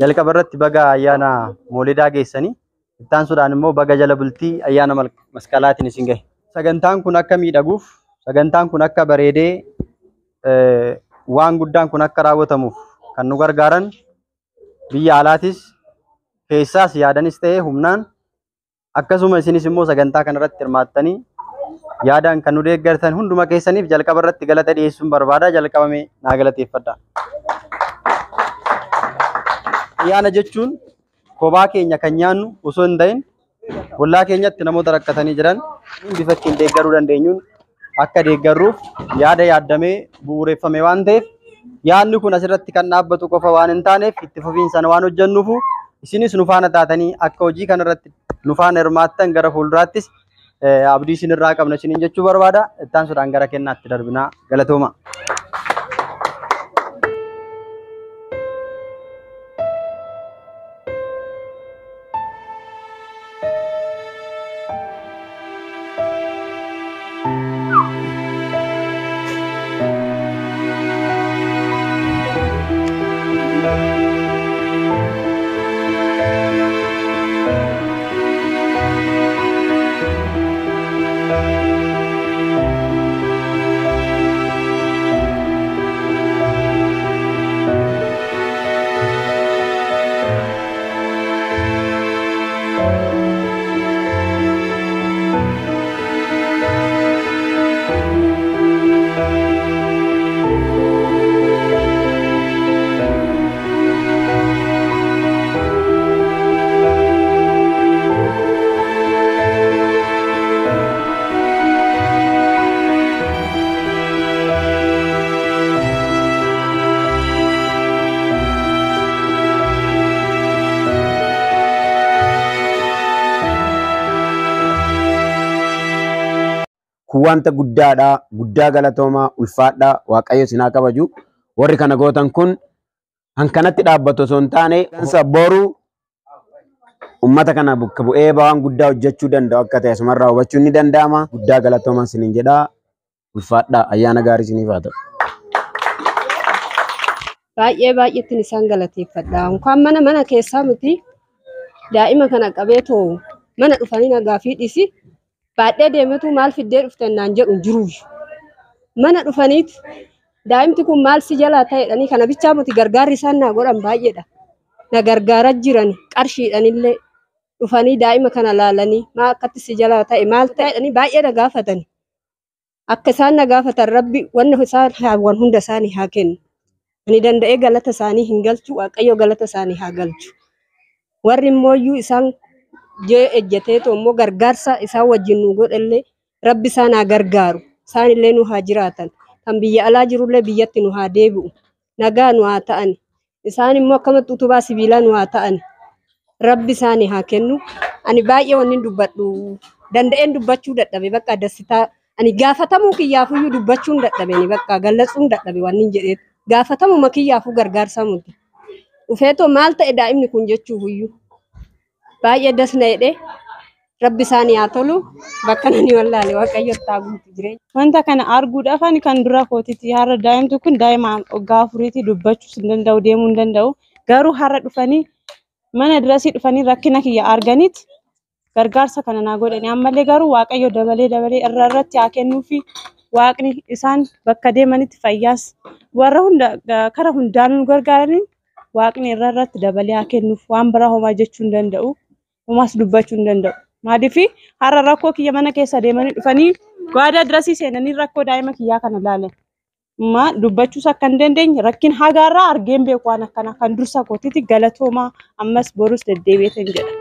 jalqaba irratti baga ayyaana Moolidaa geessanii ittaan sudhaan immoo baga jala bultii ayyaana masqalaatiin isin gahe. Sagantaan kun akka miidhaguuf, sagantaan kun akka bareedee waan guddaan kun akka raawwatamuuf kan nu gargaaran biyya alaatis keessaas yaadanis ta'ee humnaan akkasuma isinis immoo sagantaa kana irratti hirmaattanii yaadaan kan nu deeggartan hunduma keessaniif jalqaba irratti galata dhiyeessuun barbaada. Jalqabame naa galateeffadha. Ayyaana jechuun kophaa keenya kan nyaannu osoo hin ta'in ollaa keenyatti namoota rakkatanii jiran bifa ittiin deeggaruu dandeenyuun akka deeggarruuf yaada yaaddamee bu'uureffame waan ta'eef yaadni kun asirratti kan dhaabbatu qofa waan hin taaneef itti fufiinsaan waan hojjennuuf isinis nu faana taatanii akka hojii kanarratti nu faana hirmaattan gara fuulduraattis abdii isinirraa qabna isiniin jechuu barbaada. Ittaan sudhaan gara kennaatti darbinaa. Galatooma. Wanta guddaadha, guddaa galatoomaa, ulfaadha, Waaqayyo isin haa kabaju. Warri kana gootan kun hankanatti dhaabbatu osoo hin taane boru ummata kana bakka bu'ee waan guddaa hojjechuu danda'u akka ta'e asumarraa hubachuun ni danda'ama. Guddaa galatoomaa isiniin jedha. Ulfaadha, ayyaana gaarii isiniif haa ta'u. Baay'eetti isaan galateeffadha. Unkaan mana keessaa miti daa'ima kana qabeetoo mana dhufanii nagaa fi dhisi baadhee deemetu maal fiddee dhuftan naan jedhu jiru. Mana dhufaniiti daa'imti kun maal si jalaa ta'edhanii kana bichaa miti gargaarri isaan naa godhan baay'eedha. Na gargaaraa jiran qarshiidhanillee dhufanii daa'ima kana laalanii maa akkatti si jalaa ta'e maal ta'edhanii baay'ee na gaafatani. Akka isaan na gaafatan Rabbi wanna isaan hawwan hunda isaanii haa kennu. Ani danda'ee galata isaanii hin galchu, Waaqayyo galata isaanii haa galchu. Warri immooyyuu isaan jee ejjeteetu immoo gargaarsa isaan wajjin nu godhallee Rabbi isaan haa gargaaru. Isaan illee nu haa jiraatan. Kan biyya alaa jirullee biyyatti nu haa deebi'u. Nagaa nu haa ta'an. Isaan immoo akkamatti utubaa sibiilaa nu haa ta'an. Rabbi isaanii haa kennu. Ani baay'ee wanni dubbadhu danda'een dubbachuu dadhabe bakka dasitaa ani gaafatamuu kiyyaafuyyuu dubbachuun dadhabe ni bakka gallatsuun dadhabe wanni jedhee gaafatamuma kiyyaafuu gargaarsa muti. Dhufeetoo maal ta'e daa'imni kun jechuufiyyuu baay'ee dasna jedhee Rabbi isaanii haa tolu bakka nani wallaale Waaqayyo taa guutu jireenya. Wanta kana arguudhaaf ani kan dura kootiti har'a daa'imtu kun daa'ima waggaa afuriiti dubbachuus hin danda'u deemuu hin danda'u garuu har'a dhufanii mana dirasii dhufanii rakkina kiyya arganiiti gargaarsa kana naa godhani ammallee garuu Waaqayyo dabalee irratti haa kennuufi Waaqni isaan bakka deemanitti fayyaas warra hunda kara hundaan nu gargaaraniin Waaqni irratti dabalee haa kennuuf waan biraa homaa jechuu hin danda'u homaas dubbachuu hin danda'u. Maaliifi har'a rakkoo kiyya mana keessa deemanii dhufanii waadaa dirasii seenanii rakkoo daa'ima kiyyaa kana ilaalan. Ma dubbachuus akka hin dandeenye rakkin hagaarraa argeen beeku waan akkana kan dursa kootiti galatoomaa ammas borus deddeebi'eetan jedha.